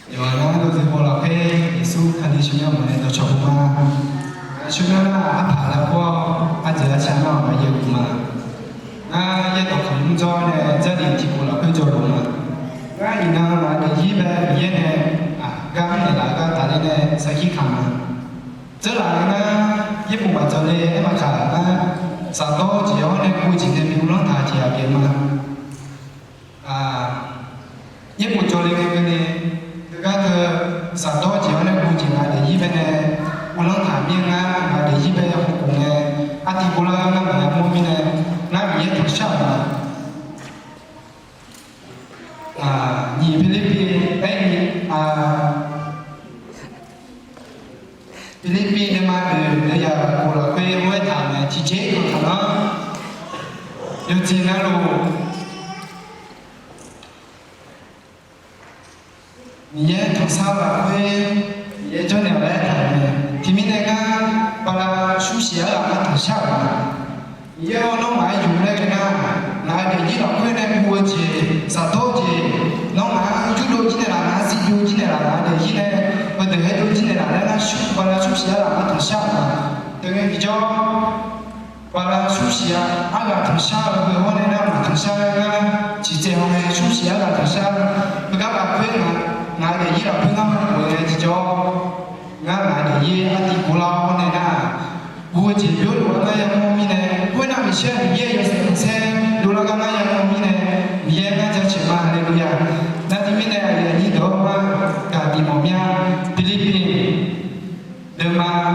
Yo na do de bola pe Yesu khali shunya ma do chokuma. Shunya na apha la ko aje cha na ma ye kuma. Na ye to khum jo ne za di ti ko la pe jo lo ma. Ga ni na ma de yi ba ye ne ga ne la ga ta le ne sa hi kham ma. Trở lại na ye bu ma jo le ma kha na sa to ji yo ne ku ji ne mi lo ta ji a ke ma. Ye bu jo le ke ne các sản đó chỉ là cũng chỉ là để gì bên này uống thả miếng á mà để gì bên cũng nghe ăn thì cũng là nó là mua miếng này nó bị thật sao mà nhìn Philippines ấy Philippines mà bây giờ cũng là quê mới thả này chỉ chế của thằng nó yêu chi nó luôn ye thằng sao là quê ye cho nẻo đấy thằng này thì mình này cái bà là su xía là cái thằng sao mà ye nó mãi dùng đây cái nào là để gì đó quê này mua gì sao tốt gì nó mãi chút đôi chỉ này là nó xịt đôi chỉ này là để gì này vấn đề hết đôi chỉ này là nó su bà là su xía là cái thằng sao mà từ ngày thì cho bà là su xía ai là thằng sao là người hôm nay là thằng sao là chỉ chơi hôm nay su xía là thằng sao các bạn quê mà ngài để gì là phương pháp của thì cho ngài để gì anh thì cố lao này là vua chỉ biết đồ này là mua mi này vua nào mình xem mình ye xem đồ là cái này là mua mi này mình ye cái cho chuyện mà hallelujah na thì mình này là gì đó mà cả đi một nhà Philippines được mà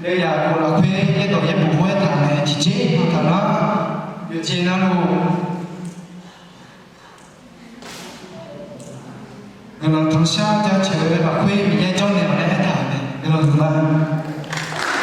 đây là cố lao thuê cái tổ chức của thằng này chỉ chế thằng đó điều chế nó luôn nên là thằng sao cho chơi là